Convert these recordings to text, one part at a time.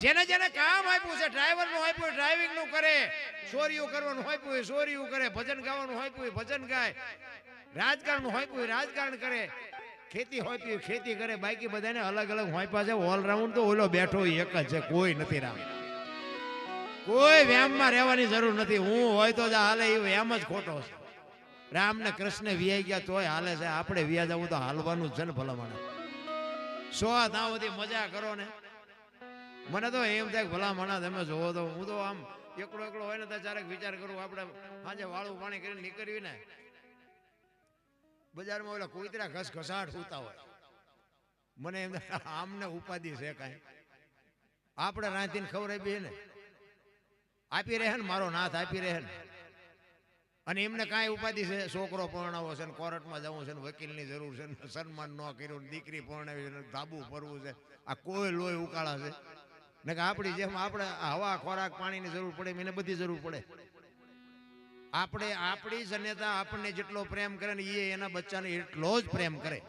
જેને જેને કામ આપ્યું છે, ડ્રાઈવર નું આપ્યું ડ્રાઇવિંગ નું કરે, ચોરીઓ કરવાનું આપ્યું ચોરીઓ કરે, ભજન ગાવાનું આપ્યું ભજન ગાય, રાજકારણ નું આપ્યું રાજકારણ કરે, ખેતી હોઈપી ખેતી કરે. બાકી બધાને અલગ અલગ હોઈપા છે. ઓલરાઉન્ડ તો ઓલો બેઠો એક જ છે, કોઈ નથી. રામ કોઈ વ્યામમાં રહેવાની જરૂર નથી. હું હોય તો હાલે, એ વ્યામ જ ખોટો છે. રામ ને કૃષ્ણ વિયાઈ ગયા તોય હાલે છે. આપણે વિયા જવું તો હાલવાનું જ છે ને ભલામણ. સો ત્યાં બધી મજા કરો ને. મને તો એમ થાય ભલા મણા તમે જોવો તો હું તો આમ એકલો એકલો હોય ને તો ચારેક વિચાર કરું. આપણે સાંજે વાળું પાણી કરીને નીકળવી ને, બજારમાં ઓલા કુતરા ઘસઘસાટ સુતા હોય, મને એમ આમને ઉપાધિ છે કાંઈ. આપણે રાંધીને ખવડાવી ને આપી રહે ને, મારો નાથ આપી રહે ને, અને એમને કાંઈ ઉપાધિ છે. છોકરો પરણાવો છે ને, કોર્ટમાં જવું છે ને, વકીલની જરૂર છે ને, સન્માન ન કર્યું, દીકરી પરણાવી છે, ધાબુ ફરવું છે, આ કોઈ લોહી ઉકાળા છે ને કે આપણી જેમ આપણે હવા ખોરાક પાણીની જરૂર પડે, એને બધી જરૂર પડે. આપણે આપણી જનેતા આપણને જેટલો પ્રેમ કરે ને એ એના બચ્ચાને એટલો જ પ્રેમ કરે.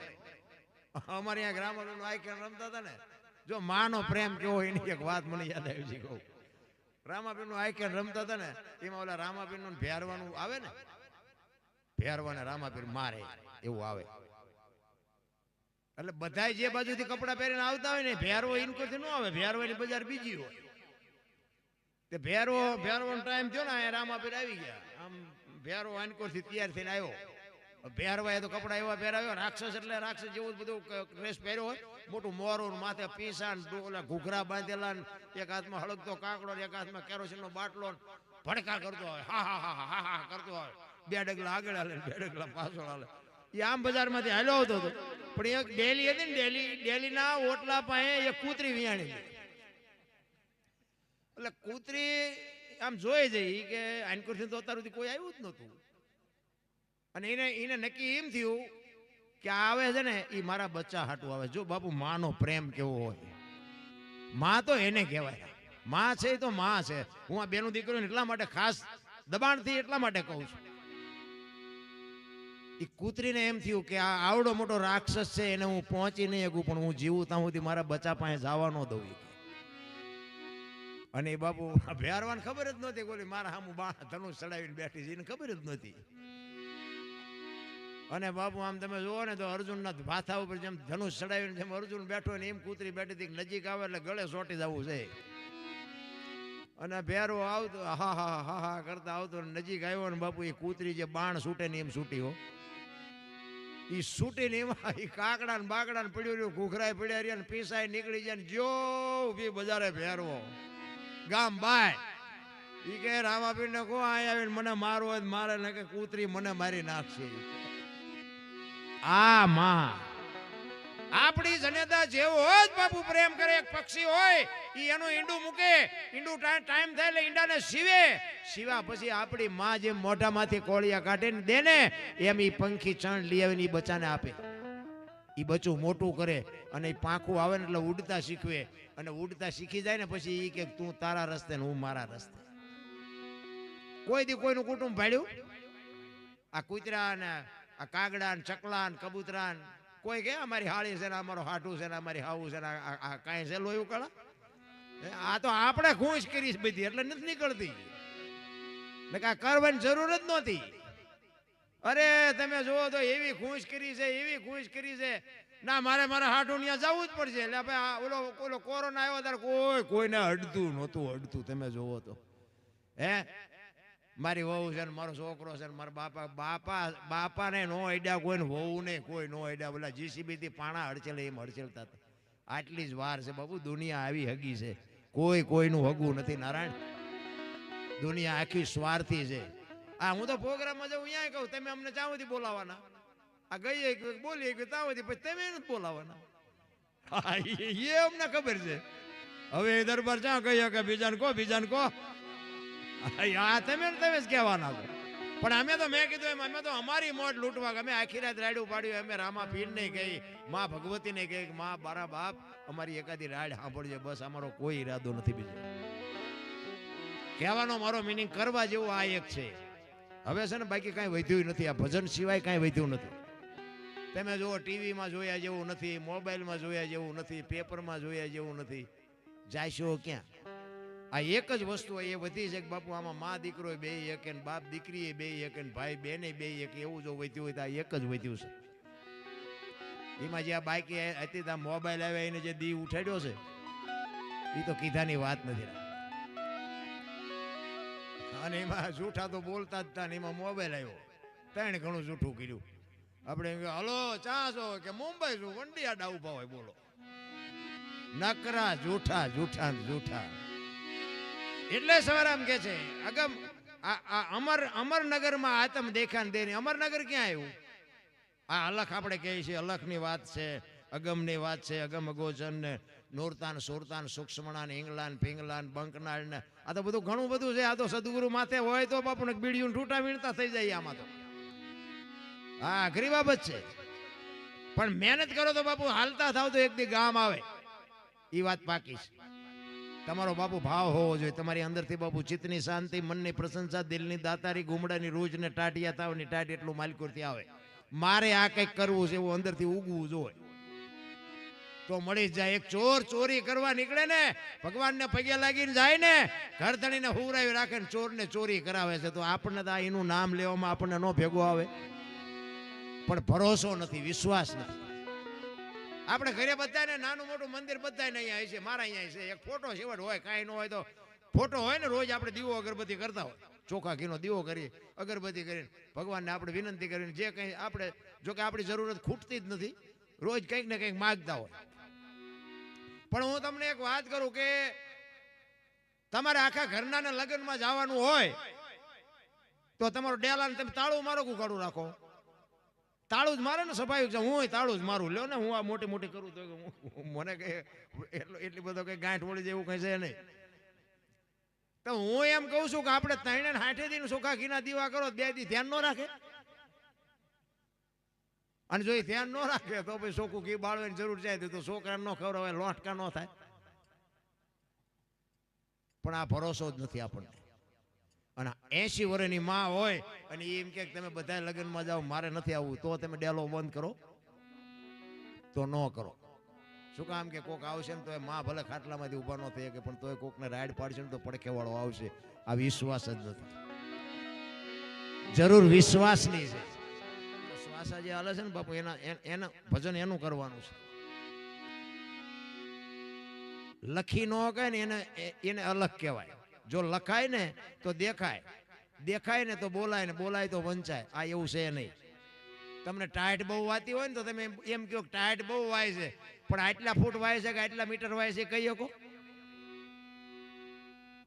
અમારે અહીંયા ગ્રામમાં આઈકેન રમતા હતા ને, જો માનો પ્રેમ કેવો એની એક વાત મને યાદ આવી છે. કહું, રામાપીર નું આઈકેન રમતા હતા ને, એમાં ઓલા રામાપીર નું ભેરવાનું આવે ને, ભેરવાને રામાપીર મારે એવું આવે. એટલે બધા જે બાજુથી કપડા પહેરીને આવતા હોય ને, ભેરવો ઇનકોથી ન આવે, ભેરવાની બજાર બીજી હોય. તે ભેરવો ટાઈમ થયો ને, રામાપીર આવી ગયા. આમ ભેરવો આનકોરથી તૈયાર થઈને આવ્યો. ભેરવાએ તો કપડા એવા પહેરાવ્યો, રાક્ષસ એટલે રાક્ષસ જેવું બધું ડ્રેસ પહેર્યો હોય, મોટું મોરું, માથે પીસાન, ઓલા ઘૂઘરા બાંધેલા, એક હાથમાં હળગતો કાકડો, એક હાથમાં કેરોસીનનો બાટલો, ભડકા કરતો હોય, હા હા હા હા હા કરતો હોય. 2 ડગલા આગળ હાલે, 2 ડગલા પાછળ હાલે. એ આમ બજારમાંથી હાલ્યો આવતો હતો. પણ એક ડેલી હતી ને, ડેલીના ઓટલા પાસે એક કૂતરી વિયાણી. એટલે કૂતરી આમ જોઈ જઈ કે આનકોરથી તો અત્યાર કોઈ આવ્યું જ નહોતું. અને એને નક્કી એમ થયું કે આવે છે ને એ મારા બચ્ચા હાટું આવે. જો બાપુ માનો પ્રેમ કેવો હોય, માં તો એને કહેવાય. માં છે એ તો માં છે. હું આ બેનું દીકરીને એટલા માટે ખાસ દબાણથી એટલા માટે કહું છું. એ કૂતરીને એમ થયું કે આ આવડો મોટો રાક્ષસ છે, એને હું પહોંચી નહીં શકું, પણ હું જીવું ત્યાં સુધી મારા બચ્ચા પાસે જવા ન દઉં. અને એ બાપુ ભેરવાને ખબર જ નહોતી, બોલી મારા સામું ધનુષ ચડાવીને બેઠી છે, એને ખબર જ નહોતી. અને બાપુ આમ તમે જુઓ ને તો અર્જુનના ભાથા ઉપર જેમ ધનુષ ચડાવીને જેમ અર્જુન બેઠો ને એમ કૂતરી બેઠી હતી. નજીક આવે એટલે ગળે સોટી જવું છે. અને ભેરવો આવતો હા હા હા હા કરતા આવતો, નજીક આવ્યો ને બાપુ એ કૂતરી જે બાણ છૂટે ને એમ છૂટી હો. એ છૂટી ને એમાં એ કાકડા ને બાકડા ને પડ્યું રહ્યું, ઘૂઘરાય પડ્યા રહ્યા ને, પીસાય નીકળી જાય ને જો ઉભી બજારે ભેરવો ગામ બાય. એ કે રામાપીર ને કહો અહીં આવીને મને મારવો હોય મારે, ને કે કૂતરી મને મારી નાખશે. આ માં આપણી જનેતા જેવો હોય જ બાપુ પ્રેમ કરે. એક પક્ષી હોય એ એનું ઈંડું મૂકે, ઈંડું ટાઈમ થાય એટલે ઈંડાને સીવા પછી આપણી માં જેમ મોઢામાંથી કોળિયા કાઢીને દે ને, એમ એ પંખી ચણ લઈ આવીને એ બચ્ચાને આપે. એ બચ્ચું મોટું કરે અને એ પાંખું આવે ને એટલે ઉડતા શીખવે. અને ઉડતા શીખી જાય ને પછી એ કે તું તારા રસ્તે ને હું મારા રસ્તે. કોઈ દી કોઈનું કુટુંબ ભાડ્યું? આ કૂતરા ને આ કાગડા ને ચકલા ને કબૂતરા ને કોઈ કે અમારી હાળી છે ને, અમારો હાટું છે ને, અમારી હાવું છે ને, આ કાંઈ છે લોહી ઉકાળા? આ તો આપણે ઘૂંસ કરીશ બધી એટલે નથી નીકળતી. ને કાંઈ કરવાની જરૂર જ નહોતી. અરે તમે જુઓ તો એવી ઘૂંસ કરી છે, એવી ઘૂંસ કરી છે. ના મારે મારા હાટું ત્યાં જવું જ પડશે. એટલે ભાઈ ઓલો કોરોના આવ્યો ત્યારે કોઈને અડતું નહોતું. તમે જોવો તો હે મારી વહુ છે ને, મારો છોકરો છે ને, મારા બાપાને નો અડ્યા કોઈને, વહુ ને કોઈ નો અડ્યા. બોલા જીસીબી થી પાણા હડચેલે એમ હડચેલતા હતા. આટલી જ વાર છે બાબુ, દુનિયા આવી હગી છે. કોઈનું હગું નથી નારાયણ. દુનિયા આખી સ્વાર્થી છે. આ હું તો પ્રોગ્રામમાં જાઉં અહીંયા કહું તમે અમને ચાં સુધી બોલાવાના? આ ગઈ બોલી ત્યાં સુધી પછી તમે નથી બોલાવાના. એ અમને ખબર છે. હવે દરબાર ચા કહી કે બીજાને કહો તમે જ કહેવાના છો. પણ અમે તો મેં કીધું એમ અમે તો અમારી મોજ લૂંટવા અમે આખી રાત રાડ્યું પાડ્યું. અમે રામાપીર ને કહી, માં ભગવતી ને કહી, માં બારા બાપ અમારી એકાદી રાડ સાંભળજે, બસ અમારો કોઈ ઈરાદો નથી બીજો. કહેવાનો મારો મિનિંગ કરવા જેવું આ એક છે. હવે છે ને બાકી કાંઈ વધ્યું નથી. આ ભજન સિવાય કાંઈ વધ્યું નથી. તમે જુઓ ટીવીમાં જોયા જેવું નથી, મોબાઈલમાં જોયા જેવું નથી, પેપરમાં જોયા જેવું નથી. જાશો ક્યાં? આ એક જ વસ્તુ એ વધી છે કે બાપુ આમાં મા દીકરો બે એક ને બાપ દીકરી બે એક ને ભાઈ બેને બે એક, એવું જો વધ્યું હોય તો આ એક જ વધ્યું છે. એમાં જે આ બાઈકી હતી ત્યાં મોબાઈલ આવ્યા એને જે દી ઉઠાડ્યો છે એ તો કીધાની વાત નથી. અને એમાં જૂઠા તો બોલતા જ હતા ને એમાં મોબાઈલ આવ્યો, ત્રણ ઘણું જૂઠું કર્યું. આપણે હલો ચા છો કે મુંબઈ છું, વંડિયા ડા ઉભા હોય, બોલો નકરા જૂઠા જૂઠા જૂઠા. એટલે સવારામ કે છે અગમ અમરનગરમાં આતમ દેખાન દેની. અમરનગર ક્યાં આવ્યું? આ અલખ આપણે કહીએ છીએ, અલખની વાત છે, અગમની વાત છે. અગમ અગોચર ને નૂરતાન સુરતાન સૂક્ષ્મણાન ઈંગલાન પિંગલાન બંકનાળ ને આ તો બધું ઘણું બધું છે. આ તો સદગુરુ માથે હોય તો બાપુને બીડીયું ઠૂટા વીણતા થઈ જાય આમાં તો. હા અઘરી બાબત છે, પણ મહેનત કરો તો બાપુ હાલતા થાવ તો એક દી ગામ આવે. એ વાત પાકી છે. તમારો બાપુ ભાવ હોવો જોઈએ તમારી અંદરથી બાપુ. ચિત્તની શાંતિ, મનની પ્રશંસા, દિલની દાતારી, ગુમડાની રૂજ ને ટાટિયા તાવની ટાટ એટલું માલિકોરથી આવે. મારે આ કંઈક કરવું છે એવું અંદરથી ઉગવું જોઈએ તો મળી જાય. એક ચોર ચોરી કરવા નીકળે ને, ભગવાનને પગે લાગીને જાય ને, ઘર ધણીને હુવરાવી રાખે ને ચોરને ચોરી કરાવે છે તો આપણને તો એનું નામ લેવામાં આપણને ન ભેગો આવે. પણ ભરોસો નથી, વિશ્વાસ નથી. આપણે ઘરે બધાને નાનું મોટું મંદિર બધાને અહીંયા છે, મારા અહીંયા છે, એક ફોટો સેવડ હોય, કાંઈ ન હોય તો ફોટો હોય ને, રોજ આપણે દીવો અગરબત્તી કરતા હોય, ચોખા ઘીનો દીવો કરીએ, અગરબત્તી કરીને ભગવાનને આપણે વિનંતી કરીને જે કંઈ આપણે, જો કે આપણી જરૂરત ખૂટતી જ નથી, રોજ કંઈક ને કંઈક માગતા હોય. પણ હું તમને એક વાત કરું કે તમારે આખા ઘરના લગ્નમાં જવાનું હોય તો તમારો ડેલાને તમે તાળું મારો કુકાડું રાખો. તાળું જ મારે ને, સ્વાભાવિક છે. હું તાળું જ મારું. લ્યો ને, હું આ મોટી મોટી કરું તો મને કઈ એટલી બધો કઈ ગાંઠ વળી જાય એવું કઈ છે નહીં. તો હું એમ કહું છું કે આપણે 360 દિન ચોખા ઘીના દીવા કરો, 2 દી ધ્યાન ન રાખે. અને જો એ ધ્યાન ન રાખે તો પછી ચોખ્ખું ઘી બાળવાની જરૂર જાય તો છોકરા ન ખવડાવે, લોટકા ન થાય. પણ આ ભરોસો જ નથી આપણને. અને 80 વર્ષની માં હોય અને એમ કે તમે બધા લગ્નમાં જાઓ, મારે નથી આવવું, તો તમે ડેલો બંધ કરો તો ન કરો. શું કામ કે કોક આવશે ને તો એ માં ભલે ખાટલામાંથી ઊભા ન થઈ શકે પણ તોય કોકને રાડ પાડશે ને તો પડખે વાળો આવશે. આ વિશ્વાસ જ નથી. જરૂર વિશ્વાસની છે. શ્વાસ જે હાલે છે ને બાપુ એના ભજન એનું કરવાનું છે. લખી ન કહે ને એને અલગ કહેવાય. જો લખાય ને તો દેખાય, દેખાય ને તો બોલાય, ને બોલાય તો વંચાય. આ એવું છે નહીં. તમને ટાઈટ બહુ વાતી હોય ને તો તમે એમ કહો કે ટાઈટ બહુ વાય છે, પણ આટલા ફૂટ વાય છે કે આટલા મીટર વાય છે કહી શકો?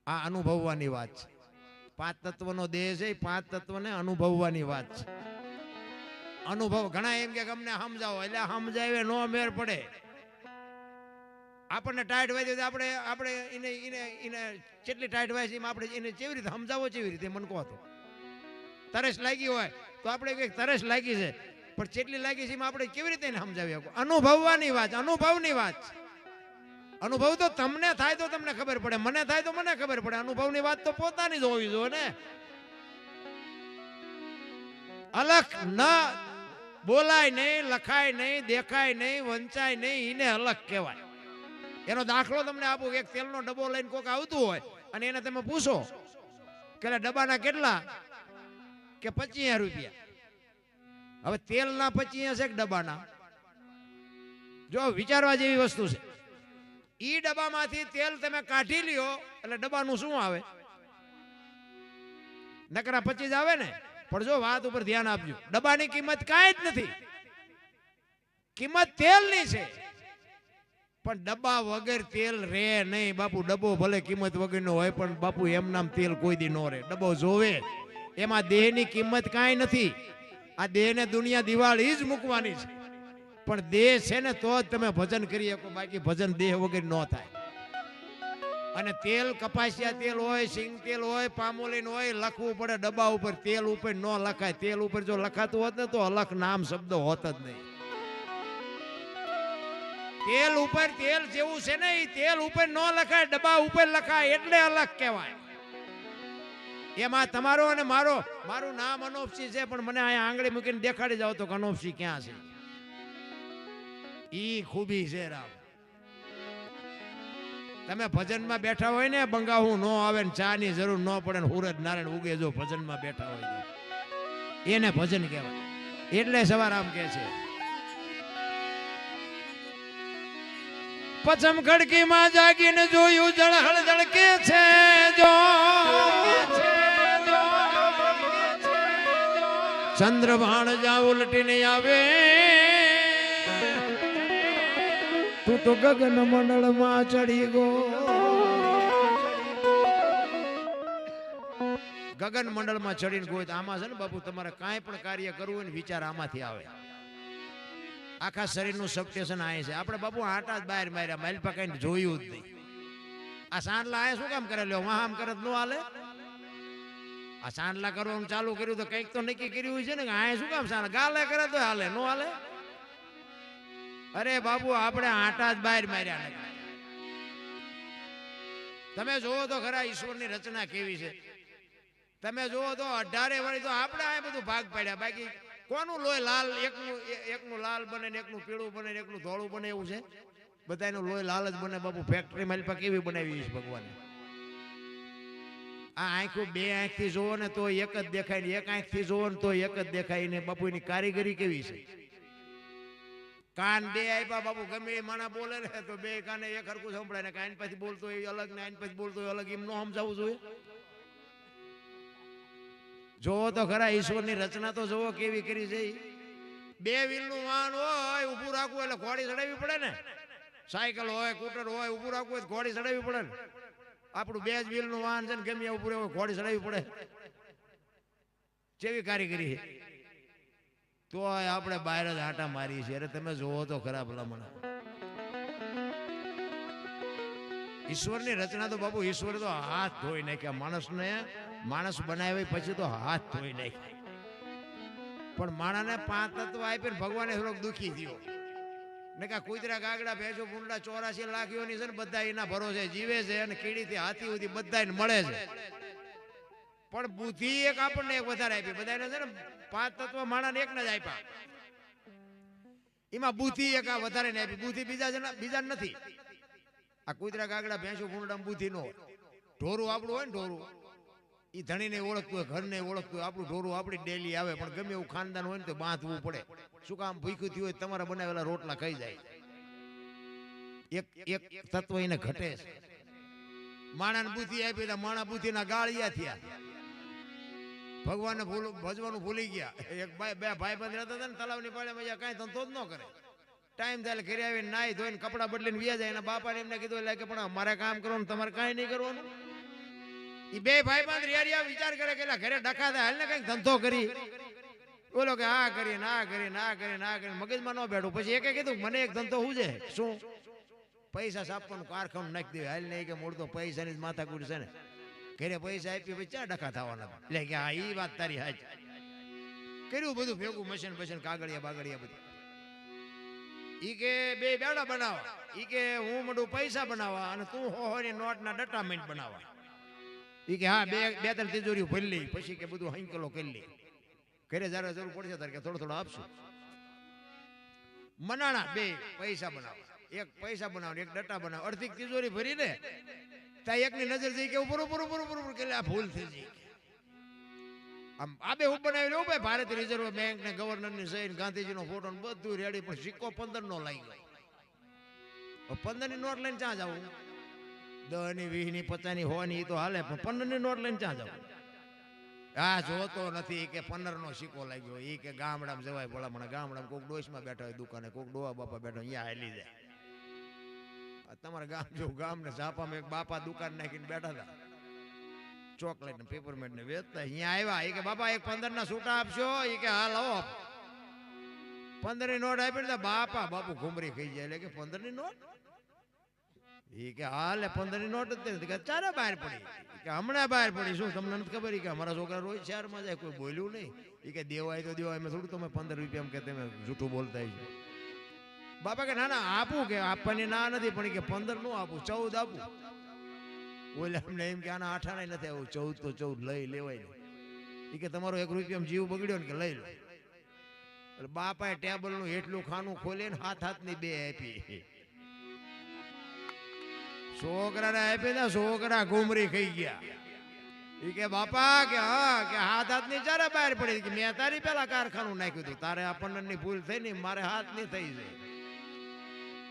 આ અનુભવવાની વાત છે. 5 તત્વનો દેહ છે, 5 તત્વને અનુભવવાની વાત છે. અનુભવ ઘણા એમ કે અમને સમજાવો, એટલે સમજાવે નો મેર પડે. આપણને ટાઈટ વાય તો આપણે એને કેટલી ટાઈટ વાય છે એમાં આપણે એને કેવી રીતે સમજાવો, કેવી રીતે મને કહો તો. તરસ લાગી હોય તો આપણે કંઈક તરસ લાગી છે, પણ કેટલી લાગી છે એમાં આપણે કેવી રીતે એને સમજાવી શકો? અનુભવવાની વાત, અનુભવની વાત. અનુભવ તો તમને થાય તો તમને ખબર પડે, મને થાય તો મને ખબર પડે. અનુભવની વાત તો પોતાની જ હોવી જોઈએ ને. અલખ ન બોલાય નહીં, લખાય નહીં, દેખાય નહીં, વંચાય નહીં, એને અલખ કહેવાય. એનો દાખલો તમને આપું. એક તેલનો ડબ્બો લઈને કોક આવતું હોય અને એને તમે પૂછો કે ડબ્બાના કેટલા, કે 25 રૂપિયા. હવે તેલના 25 છે કે ડબ્બાના? જો વિચારવા જેવી વસ્તુ છે. ઈ ડબ્બામાંથી તેલ તમે કાઢી લ્યો એટલે ડબ્બાનું શું આવે? નકરા 25 આવે ને. પણ જો વાત ઉપર ધ્યાન આપજો, ડબ્બાની કિંમત કાંઈ જ નથી, કિંમત તેલની છે. પણ ડબ્બા વગર તેલ રે નહીં બાપુ. ડબ્બો ભલે કિંમત વગરનો હોય પણ બાપુ એમ નામ તેલ કોઈ દી નો રે. ડબ્બો જોવે. એમાં દેહની કિંમત કાંઈ નથી. આ દેહને દુનિયા દિવાળી જ મૂકવાની છે, પણ દેહ છે ને તો જ તમે ભજન કરી શકો, બાકી ભજન દેહ વગર ન થાય. અને તેલ કપાસિયા તેલ હોય, સિંગ તેલ હોય, પામોલીન હોય, લખવું પડે ડબ્બા ઉપર. તેલ ઉપર ન લખાય. તેલ ઉપર જો લખાતું હોત ને તો અલખ નામ શબ્દ હોત જ નહીં. તેલ ઉપર તેલ જેવું છે ને એ તેલ ઉપર ન લખાય, ડબ્બા ઉપર લખાય એટલે અલગ કહેવાય. એમાં તમારો અને મારું નામ અનોપસી છે, પણ મને અહીંયા આંગળી મૂકીને દેખાડી જાવ તો અનોપસી ક્યાં છે. ઈ ખૂબી છે રામ. તમે ભજનમાં બેઠા હોય ને બંગાવું ન આવે ને ચા ની જરૂર ન પડે ને સૂરજ નારાયણ ઉગે જો ભજનમાં બેઠા હોય તો એને ભજન કહેવાય. એટલે સવારામ કે છે પચમ ખડકી માં જાગીને જોયું જળહળ જળકે છે જો ચંદ્રભાણ જા ઉલટીને આવે તું તો ગગન મંડળ માં ચડી ગો. ગગન મંડળ માં ચડીને ગયો આમાં છે ને બાપુ તમારે કાંઈ પણ કાર્ય કરવું હોય ને વિચાર આમાંથી આવે. આખા શરીરનું સબસ્ટેશન આવે છે. આપણે બાપુ આટા જ બહાર માર્યા માઇલ પકાઈને જોયું જ નહીં. આ સાંડલા આ શું કામ કરે લ્યો વાહ આમ કરે ન હાલે. આ સાંડલા કરવાનું ચાલુ કર્યું તો કંઈક તો નક્કી કર્યું છે ને કે આ શું કામ સાંડલા ગાલે કરે તો હાલે ન હાલે. અરે બાબુ આપણે આટા જ બહાર માર્યા નથી. તમે જોવો તો ખરા ઈશ્વરની રચના કેવી છે. તમે જોવો તો 18 વાળી તો આપણે આ બધું ભાગ પાડ્યા. બાકી કોનું લોહી લાલ એકનું લાલ બને ને એકનું પીળું બને ને એકનું ધોળું બને એવું છે. બધાનું લોહી લાલ જ બને બાપુ. ફેક્ટરી મારી પાસે કેવી બનાવી છે ભગવાને. આ આંખો બે આંખથી જોવો ને તો એક જ દેખાય ને એક આંખથી જોવો ને તો એક જ દેખાય ને બાપુ એની કારીગરી કેવી છે. કાન બે આપ્યા બાપુ ગમે એ માણા બોલે ને તો બે કાને એક હરખું સંભળાય ને કાન પછી બોલતો હોય અલગ ને આન પછી બોલતો હોય અલગ. એમ ન સમજાવવું જોઈએ. જોવો તો ખરા ઈશ્વરની રચના તો જોવો કેવી કરી છે. બે વ્હીલનું વાહન હોય ઊભું રાખવું એટલે ઘોડી ચડાવવી પડે ને. સાયકલ હોય સ્કૂટર હોય ઊભું રાખવું હોય ઘોડી ચડાવવી પડે ને. આપણું બે જ વ્હીલનું વાહન છે ને ગમે ઊભું રહેવું ઘોડી ચડાવવી પડે. કેવી કારીગરી છે. તો આપણે બહાર જ આટા મારી છે. અરે તમે જોવો તો ખરા ભલામણ. ઈશ્વરની રચના તો બાપુ ઈશ્વર તો હાથ ધોઈ નાખ્યા. માણસને માણસ બનાવ્યા પછી તો હાથ ધોઈ નાખ્યા. પણ માણાને 5 તત્વ આપીને ભગવાને થોડોક દુખી થયો ને કે કુતરા ગાગડા ભેંસો ભૂંડા 84 લાખીઓની છે ને બધા એના ભરોસે જીવે છે અને કીડીથી હાથી સુધી બધાને મળે છે. પણ બુદ્ધિ એક આપણને એક વધારે આપી. બધાને છે ને 5 તત્વ માણાને એકને જ આપ્યા. એમાં બુદ્ધિ એક આ વધારે ને આપી. બુદ્ધિ બીજા નથી. આ કુતરા ગાગડા ભેંસો ભૂંડા બુદ્ધિ ન હોય. ઢોરું આપણું હોય ને ઢોરું એ ધણીને ઓળખતું હોય ઘરને ઓળખતું હોય. આપણું ઢોરું આપણી ડેલી આવે પણ ગમે એવું ખાનદાન હોય ને તો બાંધવું પડે. શું કામ ભૂખ્યું થયું હોય તમારા બનાવેલા રોટલા ખાઈ જાય. એક તત્વ એને ઘટે છે. માણાને બુદ્ધિ આપી તો માણા બુદ્ધિના ગાળિયા થયા. ભગવાનને ભજવાનું ભૂલી ગયા. એક બે ભાઈ બંધ રહેતા હતા ને તલાવની પાળે મજા કાંઈ ધંધો જ ન કરે. ટાઈમ થાય ઘરે આવીને નાઈ ધોઈને કપડા બદલીને વ્યા જાય. એના બાપાને એમને કીધું એટલે કે પણ મારે કામ કરવાનું તમારે કાંઈ નહીં કરવાનું. એ બે ભાઈ બંધ રિયા વિચાર કરે કે ઘરે ડખા થાય હાલ ને કઈક ધંધો કરી. બોલો કે આ કરી ના કરી ના કરી ના કરી મગજમાં ન બેઠું. પછી એકે કીધું મને એક ધંધો શું છે શું પૈસા છાપવાનું કારખાનું નાખી દે. હાલ નહીં કે મૂળ તો પૈસાની જ માથાકૂટ છે ને. ઘરે પૈસા આપી પછી ક્યાં ડખા થવાના. એટલે કે હા એ વાત તારી હાચ. કર્યું બધું ભેગું મશીન બશીન કાગળિયા બાગળિયા બધું. ઈ કે બે બેડા બનાવવા. ઈ કે હું મોટું પૈસા બનાવવા અને તું હોની નોટના ડટામેન્ટ બનાવવા. ઈ કે હા બે ત્રણ તિજોરીઓ ભરી લઈ પછી કે બધું હંકલો કરી લે. ઘરે જયારે જરૂર પડશે ત્યારે કે થોડો થોડો આપશું. મનાણા બે પૈસા બનાવવા. એક પૈસા બનાવ એક ડટા બનાવ. અડધી તિજોરી ભરી ને ત્યાં એકની નજર જઈ કે બરોબર કે આ ભૂલ થઈ જઈ. આમ આ બે હું બનાવી લઉં ભાઈ. ભારતીય રિઝર્વ બેંક ને ગવર્નર ની સહી ગાંધીજીનો ફોટો બધું રેડી. પણ સિક્કો 15 નો લાગી ગયો. 15 ની નોટ લઈને ક્યાં જવું. 10 ની 20 ની 50 ની 100 ની તો હાલે પણ 15 ની નોટ લઈને ક્યાં જવું. હા જોતો નથી કે 15 નો સિક્કો લાગ્યો. એ કે ગામડામાં જવાય ભલામણ. ગામડામાં કોઈક ડોશમાં બેઠા હોય દુકાને કોઈક ડોવા બાપા બેઠા અહીંયા હાલી જાય. તમારા ગામ જેવું ગામ ને ઝાપામાં એક બાપા દુકાન નાખીને બેઠા હતા. ચોકલેટ ને પેપરમેન્ટ ને વેચતા. અહીંયા આવ્યા. એ કે બાપા એક 15 ના છૂટા આપશો. એ કે હા લાવો. 15 ની નોટ આપી ને બાપા બાપુ ઘુમરી ખાઈ જાય. એટલે કે 15 ની નોટ. એ કે હાલે 15 ની નોટ જ ચારે બહાર પડી. કે હમણાં બહાર પડી. શું તમને નથી ખબર કે અમારા છોકરા રોજ શહેરમાં જાય કોઈ બોલ્યું નહીં. એ કે દેવાય તો દેવાય. મેં થોડું તમે 15 રૂપિયા કે તમે જૂઠું બોલતા છો. બાપા કે ના ના આપું કે આપવાની ના નથી પણ કે 15 નું આપું 14 આપું. બોલે અમને એમ કે આના 18 નથી આવું 14 તો 14 લઈ લેવાય. એ કે તમારો 1 રૂપિયામાં જીવ બગડ્યો ને કે લઈ લો. એટલે બાપાએ ટેબલ નું એટલું ખાનું ખોલે ને હાથ ની બે આપી. છોકરાને આપી ને છોકરા ઘુમરી ખાઈ ગયા. ઈ કે બાપા કે હા કે હાથ ની ચારે બહાર પડી કે મેં તારી પેલા કારખાનું નાખ્યું હતું, તારે આ પંડરની ભૂલ થઈ ને મારે હાથ ની થઈ જાય.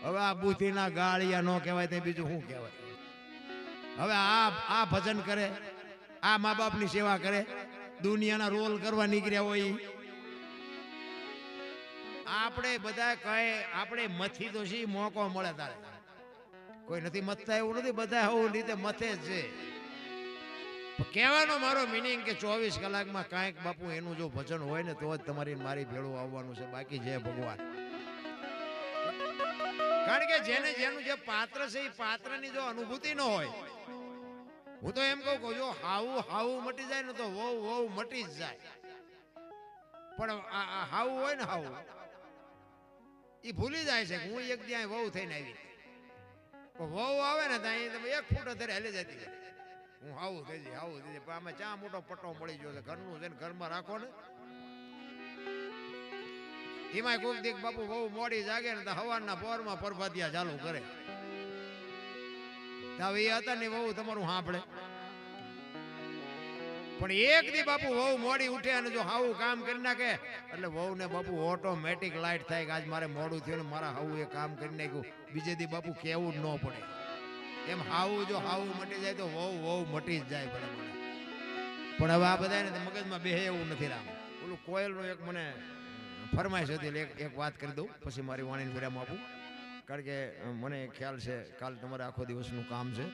હવે આ બુથીના ગાળિયા નો કહેવાય તે બીજું શું કહેવાય? હવે આ ભજન કરે, આ મા બાપની સેવા કરે, દુનિયાના રોલ કરવા નીકળ્યા હોય. આપણે બધા કહે આપણે મથી તો શી મોકો મળે તારે, કોઈ નથી મથતા એવું નથી, બધા આવું રીતે મથે જ છે. કહેવાનો મારો મિનિંગ કે 24 કલાકમાં કાંઈક બાપુ એનું જો ભજન હોય ને તો જ તમારી મારી ભેળું આવવાનું છે, બાકી જય ભગવાન. કારણ કે જેનું જે પાત્ર છે એ પાત્રની જો અનુભૂતિ ન હોય, હું તો એમ કહું જો હાવું મટી જાય ને તો વહુ મટી જ જાય. પણ હાવું હોય ને હાવું એ ભૂલી જાય છે કે હું એક ત્યાં વહુ થઈને આવી, વહુ આવે ને ત્યાં તમે 1 ફૂટ અત્યારે હાલી જતી, હું આવું થઈ જાય પણ આમાં ચા મોટો પટ્ટો મળી ગયો છે, ઘરનું છે ને ઘરમાં રાખો ને. એમાં કોઈક દીક બાપુ બહુ મોડી જાગે ને તો હવારના પોરમાં પરભાતિયા ચાલુ કરે, હવે એ હતા ને બહુ તમારું સાંભળે. પણ એક દી બાપુ બહુ મોડી ઉઠે અને જો હાવું કામ કરી નાખે એટલે વહુ ને બાપુ ઓટોમેટિક લાઈટ થાય કે આજ મારે મોડું થયું ને મારા હાવું એ કામ કરી નાખ્યું, બીજે દી બાપુ કેવું જ ન પડે. એમ હાવું જો હાવું મટી જાય તો વહુ મટી જ જાય ભલે મને. પણ હવે આ બધા ને મગજમાં બેહે એવું નથી રામ. ઓલું કોયલનું એક મને ફરમાઈશ હતી, એક વાત કરી દઉં પછી મારી વાણીને વિરામ આપું. કારણ કે મને ખ્યાલ છે કાલ તમારે આખો દિવસનું કામ છે,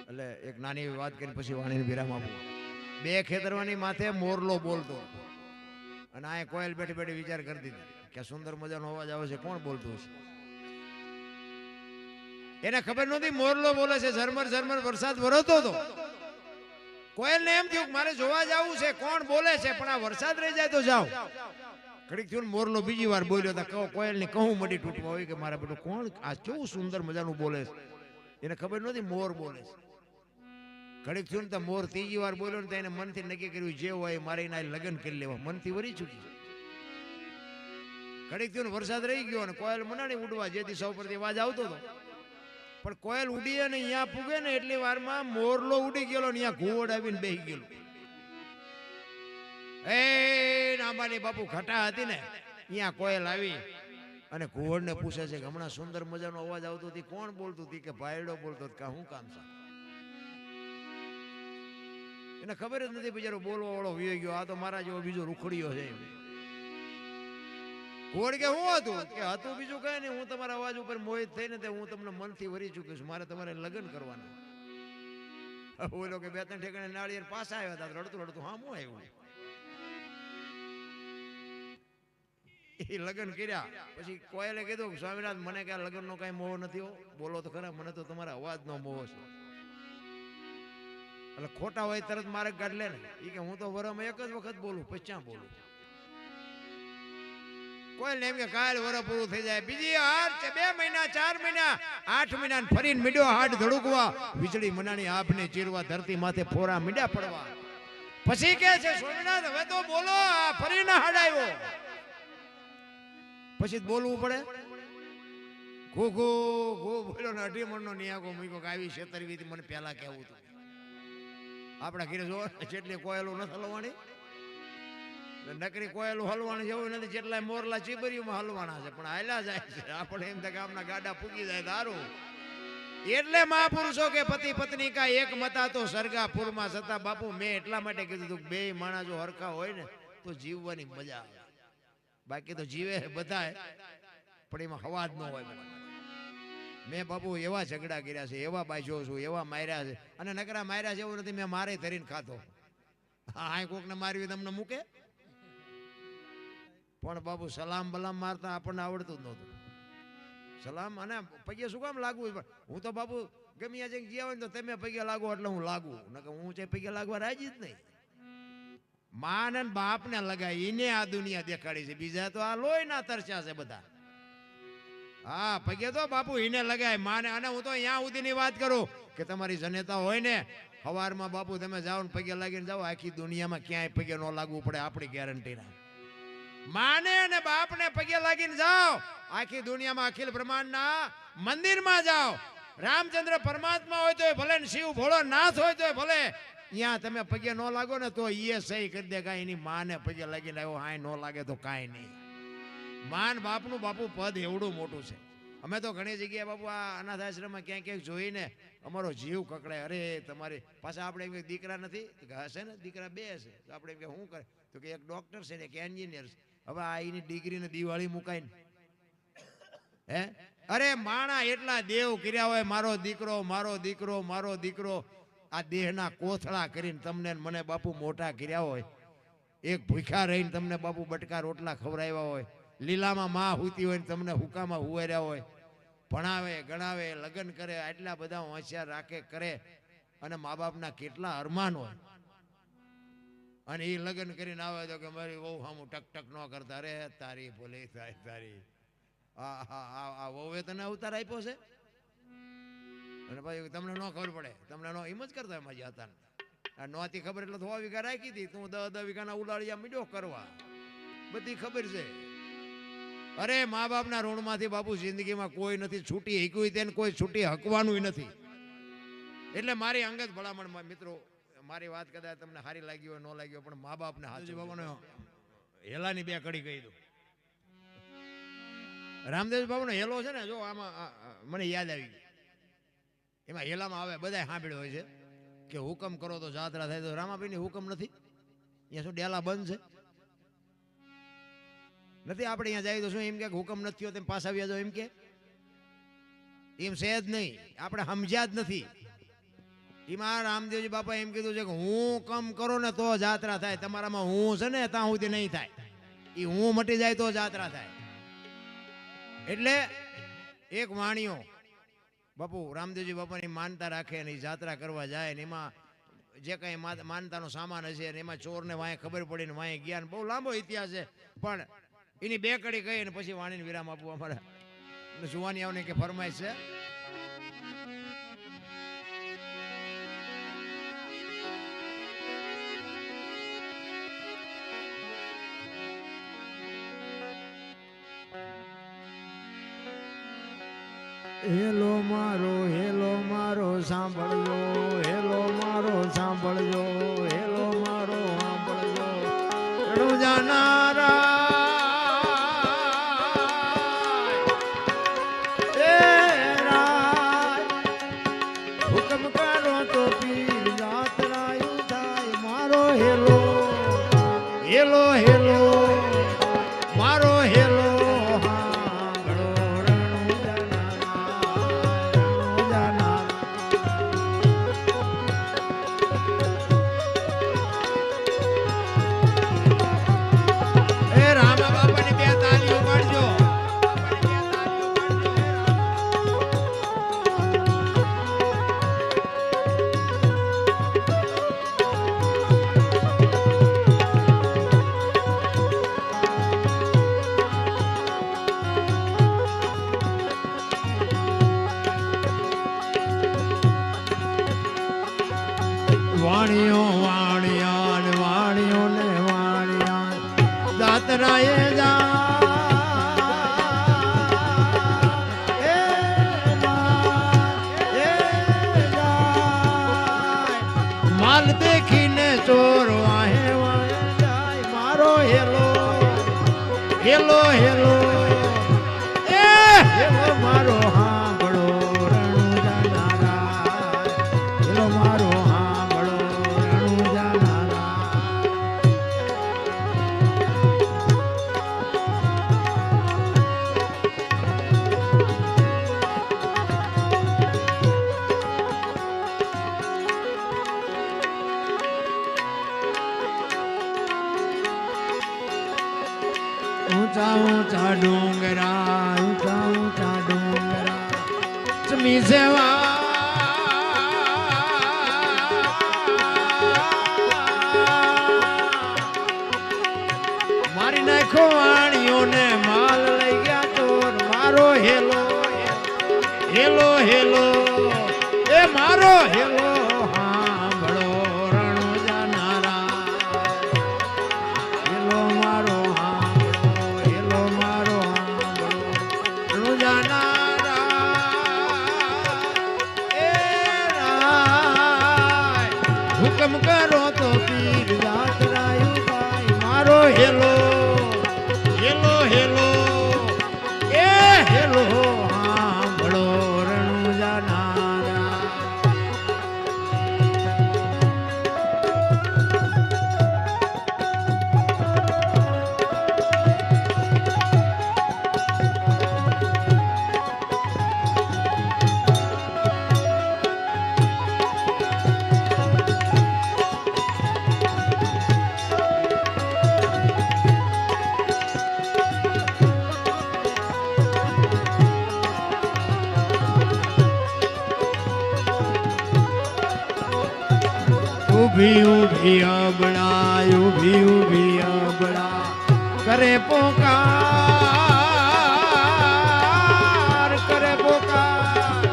એટલે એક નાની એવી વાત કરીને પછી વાણીને વિરામ આપું. 2 ખેતરવાની માથે મોરલો બોલતો અને આ કોયલ બેઠી બેઠી વિચાર કરતી હતી કે સુંદર મજાનો અવાજ આવે છે, કોણ બોલતું હશે? એને ખબર નહોતી મોરલો બોલે છે. ઝરમર વરસાદ વરસતો હતો. કોયલને એમ થયું કે મારે જોવા જવું છે કોણ બોલે છે, પણ આ વરસાદ રહી જાય તો જાવ. ઘડીક થયું મોરલો બીજી વાર બોલ્યો તો કોયલની કહું મડી તૂટવા હોય કે મારા બેટો કોણ આ કેવું સુંદર મજાનું બોલે છે. એને ખબર નહોતી મોર બોલે છે. ઘડીક થયું ને તો મોર ત્રીજી વાર બોલ્યો ને તો એને મનથી નક્કી કર્યું જે હોય મારે એના લગ્ન કરી લેવા, મનથી વરી ચૂકી. ઘડીક થયું ને વરસાદ રહી ગયો અને કોયલ મનાણી ઉડવા, જેથી સૌ પરથી અવાજ આવતો હતો. પણ કોયલ ઉડી અને અહીંયા પૂગે ને એટલી વારમાં મોરલો ઉડી ગયેલો ને અહીંયા ઘુવડ આવીને બેસી ગયેલો. એ નામાની બાપુ ઘટા હતી ને અહીંયા કોયલ આવી અને ઘુવડ ને પૂછે છે કે હમણાં સુંદર મજાનો અવાજ આવતો હતી, કોણ બોલતું હતી? કે ભાઈડો બોલતો હતો. શું કામ છે? એને ખબર જ નથી, બિચારો બોલવા વાળો વી ગયો, આ તો મારા જેવો બીજો રૂખડીયો છે. ઘોડ કે શું હતું? કે હતું બીજું કઈ નહીં, હું તમારા અવાજ ઉપર મોહિત થઈને હું તમને મનથી વરી ચૂક્યો છું, મારે તમારે લગ્ન કરવાના. બોલો કે 2-3 ઠેકાણે નાળિયેર પાછા આવ્યા હતા, રડતું હા હું આવ્યું. એ લગ્ન કર્યા પછી કોયલે કીધું સ્વામિનાથ મને કે લગ્ન નો કઈ મોહ નથી, બોલો તો ખરા, મને તો તમારા અવાજ નો મોહ છે. એટલે ખોટા હોય તરત મારે કાઢ લે ને. એ કે હું તો વરમાં 1 જ વખત બોલું, પછી ક્યાં બોલું? કોયલ એમ કે કાલ વર પૂરું થઈ જાય, બીજી હાર 2 મહિના 4 મહિના 8 મહિના ફરીને મીડ્યો હાડ ધડુકવા, વીજળી મનાણી આપને ચીરવા, ધરતી માથે ફોરા મીડા પડવા. પછી કે છે સ્વામિનાથ હવે તો બોલો, આ ફરીને હાડ આવ્યો. પછી બોલવું પડે. ઘો બોલ્યો ને 18 મણનો નિયાગો મૂક્યો કે આવી છેતરવી મને પહેલા કહેવું હતું. આપણા ઘરે જો જેટલી કોયલો નથી હલવાની, નકરી કોયલું હલવાનું જેવું નથી, જેટલા મોરલા ચીબરીઓમાં હલવાના છે પણ હાલ્યા જાય છે. આપણે એમ થાય કે આમના ગાડા ફૂગી જાય દારૂ. એટલે મહાપુરુષો કે પતિ પત્ની કા એક મતા તો સરગાપુરમાં સતા. બાપુ મેં એટલા માટે કીધું હતું 2 માણસ જો હરખા હોય ને તો જીવવાની મજા આવે. બાકી તો જીવે બધા પણ એમાં હવા જ ન હોય. મેં બાપુ એવા ઝઘડા કર્યા છે, એવા બાજ્યો છું, એવા માર્યા છે, અને નકરા માર્યા છે એવું નથી મેં મારે ધરીને ખાતો. હા કોકને મારવી તમને મૂકે, પણ બાપુ સલામ બલામ મારતા આપણને આવડતું જ નહોતું. સલામ અને પગે શું કામ લાગવું? હું તો બાપુ ગમે જઈને ગયા હોય ને તો તમે પગે લાગો એટલે હું લાગુ, નકર હું છે પગે લાગવા રાજી જ નહીં. માન અને બાપ ને લગાય એને આ દુનિયા દેખાડી છે, બીજા તો આ લોહી ના તરસ્યા છે બધા. હા પગે તો બાપુ એને લગાય માને. અને હું તો અહીંયા સુધીની વાત કરું કે તમારી જનેતા હોય ને સવારમાં બાપુ તમે જાઓ ને પગે લાગીને જાઓ, આખી દુનિયામાં ક્યાંય પગે ન લાગવું પડે, આપણી ગેરંટી ના. માને અને બાપને પગે લાગીને જાઓ, આખી દુનિયામાં અખિલ બ્રહ્માંડના મંદિરમાં જાઓ, રામચંદ્ર પરમાત્મા હોય તો ભલે ને શિવ ભોળોનાથ હોય તો ભલે અહીંયા તમે પગે ન લાગો ને તો એ સહી કરી દે કાંઈ એની માને પગે લાગીને આવ્યો હાય ન લાગે તો કાંઈ નહીં. માન બાપનું બાપુ પદ એવડું મોટું છે. અમે તો ઘણી જગ્યાએ બાપુ આ અનાથ આશ્રમમાં ક્યાંક ક્યાંક જોઈને અમારો જીવ કકડાય. અરે તમારી પાછા આપણે એમ કે દીકરા નથી હશે ને, દીકરા બે હશે તો આપણે એમ કે શું કરે તો કે એક ડોક્ટર છે ને એક એન્જિનિયર છે. હવે આ એની ડિગ્રીને દિવાળી મુકાય ને હે. અરે માણા એટલા દેવ કર્યા હોય, મારો દીકરો મારો દીકરો મારો દીકરો. આ દેહના કોથળા કરીને તમને મને બાપુ મોટા કર્યા હોય. એક ભૂખ્યા રહીને તમને બાપુ બટકા રોટલા ખવડાવ્યા હોય. લીલામાં માં હુતી હોય ને તમને હુકામાં હુવાર્યા હોય. ભણાવે ગણાવે લગ્ન કરે, આટલા બધા હોશિયાર રાખે કરે. અને મા બાપના કેટલા અરમાન હોય. અને એ લગ્ન કરીને આવે તો કે મારી વહુ સામું ટક ટક ન કરતા. અરે તારી ભૂલી થાય તારી. આ વહુએ તને અવતાર આપ્યો છે અને પછી તમને ન ખબર પડે, તમને નો એમ જ કરતા એમાં હતા. આ નહોતી ખબર એટલે 100 વીઘા રાખી હતી, તું 10 વીઘાના ઉલાળિયા મીડો કરવા. બધી ખબર છે. અરે મા બાપના ઋણમાંથી બાપુ જિંદગીમાં કોઈ નથી છૂટી હક્યું, તેને કોઈ છૂટી હકવાનું નથી. એટલે મારી અંગત ભલામણ મિત્રો, મારી વાત કદાચ તમને સારી લાગી હોય ન લાગી હોય, પણ મા બાપને હાચું બાબાને હેલાની બે કડી કહી દઉં. રામદેવ બાબુનો હેલો છે ને, જો આમાં મને યાદ આવી ગયું. એમાં હેલામાં આવે બધા સાંભળ્યો હોય છે કે હુકમ કરો તો જાત્રા થાય. તો રામાભાઈની હુકમ નથી, અહીંયા શું ડેલા બંધ છે નથી? આપણે અહીંયા જાય તો શું એમ કે હુકમ નથી થયો તેમ પાછા આવ્યા જાવ એમ કે? એમ છે જ નહીં. આપણે સમજ્યા જ નથી. એમાં રામદેવજી બાપા એમ કીધું છે કે હું કમ કરો ને તો જાત્રા થાય. તમારામાં હું છે ને ત્યાં સુધી નહીં થાય. એ હું મટી જાય તો જાત્રા થાય. એટલે એક વાણીઓ બાપુ રામદેવજી બાપાની માનતા રાખે અને જાત્રા કરવા જાય ને એમાં જે કઈ માનતાનો સામાન હશે ને એમાં ચોરને વાંહે ખબર પડી ને વાંહે જ્ઞાન. બહુ લાંબો ઇતિહાસ છે, પણ એની બે કડી કહી અને પછી વાણીને વિરામ આપવું અમારા જુવાની આવને કે ફરમાઈશ છે. હેલો મારો સાંભળજો, હેલો મારો સાંભળજો, હેલો મારો સાંભળજો. જાનારા હુકમ કરો તો પીર જાત્રાયું થાય. મારો હેલો હેલો હેલો મારો હેલો વાણીઓ વાણિયા વાણીઓ ને વાણિયા જાત્રાએ માલ દેખીને ચોર વાહે વાહે જાય. મારો હેલો હેલો હેલો હેલો મારો હાંભળો રણુ જાનારા. હેલો મારો ઊંચા ઊંચા ડુંગરા સમી સેવા મારી નાખો વાણીઓને માલ લઈ ગયા ચોર. મારો હેલો હેલો હેલો એ મારો હેલો હાંભળો રણુ જાનારા. હેલો મારો હુકમ કરો તો પીર જાતરાયું થાય મારો હેલો હેલો હેલો એ હેલો હાંભળો રણુજા નારા ઊભી ઊભી અબળા ઊભી ઊભી અબળા કરે પોકાર કરે પોકાર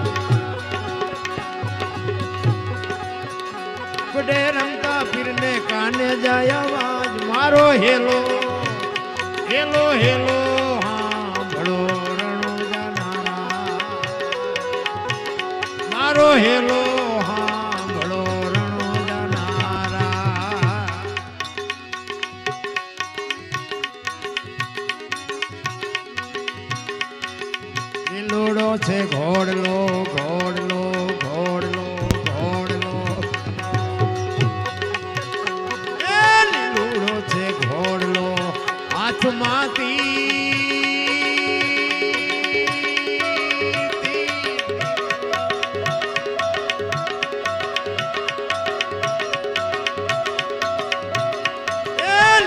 બડે રમતા ફિરને કાને જાય અવાજ મારો હેલો હેલો હેલો હાંભળો રણુજા નારા મારો હેલો લીલોડો છે ઘોડલો ઘોડલો ઘોડલો ઘોડલો એ લીલોડો છે ઘોડલો હાથમાંથી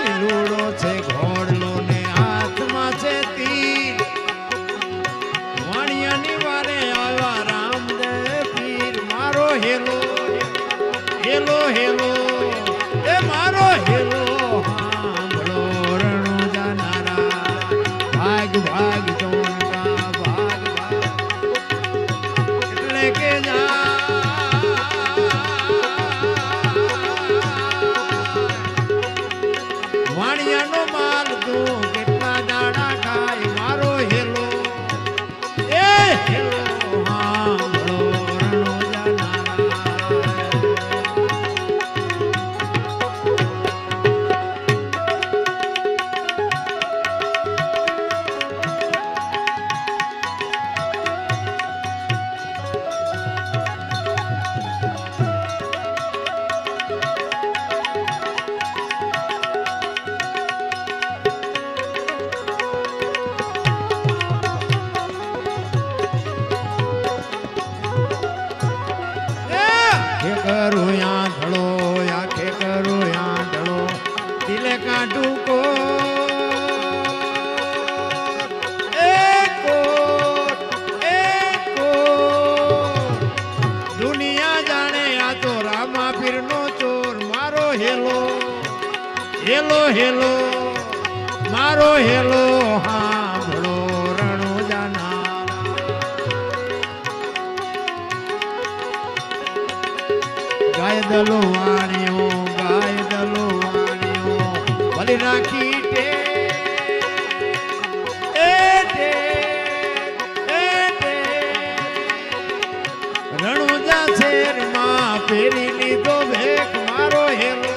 લીલોડો છે ઘોડલો ને હાથમાં છે તીર હેલો હેલો હેલો એ મારો હેલો હાંભળો રણુજા નારા ભાગ ભાગ ચોનકા ભાગ ભાગ એટલે કે વાણિયાનો માલ તું કેટલા દાડા ખાય મારો હેલો એ હેલો હાંભળો करो आंधड़ो आखे करो आंधड़ो दिल काटू को दुनिया जाने आ तो रामा पीर नो चोर मारो हेलो हेलो हेलो मारो हेलो हांभळो रणुजा नारा गाय दलो वाणियो भली राखी टे रणुजा शेर मां फेरी लीधो भेख मारो हेलो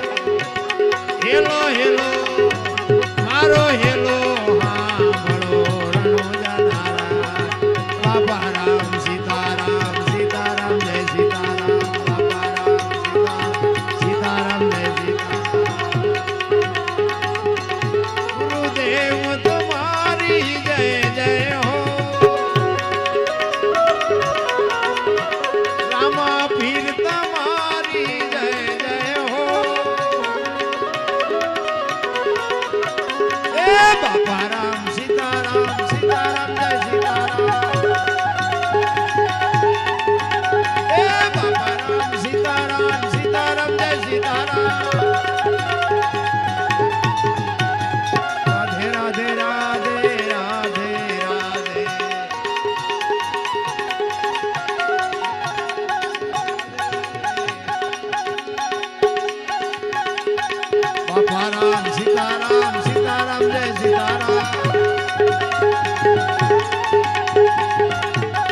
हेलो हेलो मारो हेलो हांभळो रणुजा नारा बाबा राम सीताराम सीताराम जय सीताराम बाबा राम सीताराम जय सीताराम गुरुदेव तुम्हारी जय जय हो रामा पीर तुम्हारी जय जय हो ए बाबा राम सीताराम सीताराम जय सीताराम ए बाबा राम सीताराम सीताराम जय सीताराम राधे राधे राधे राधे राधे बाबा राम सीताराम सीताराम जय सीताराम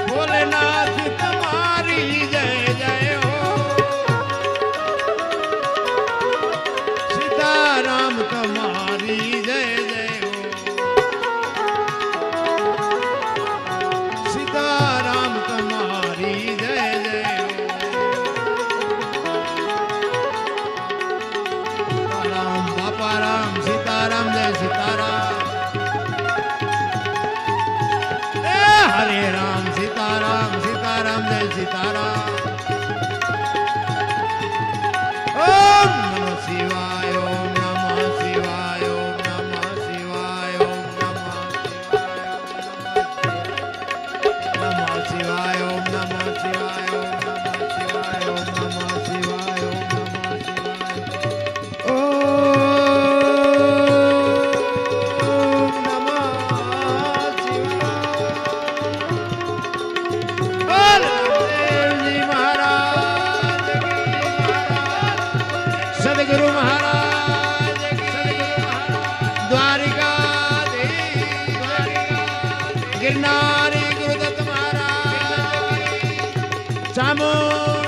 भोलेनाथ तुम्हारी जय जय हो સીતારામ હરે રામ સીતારામ સીતારામ જય સીતારામ ઓમ નમઃ શિવાય ઓમ નમઃ શિવાય ઓમ નમઃ શિવાય ઓમ નમઃ શિવાય ઓમ નમઃ શિવાય ઓમ નમઃ શિવાય ઓમ નમઃ શિવાય ઓમ નમઃ સદગુરુ મહારાજ દ્વારિકા ગિરનારી ગુરુદત્ત મહારાજ ચામુંડ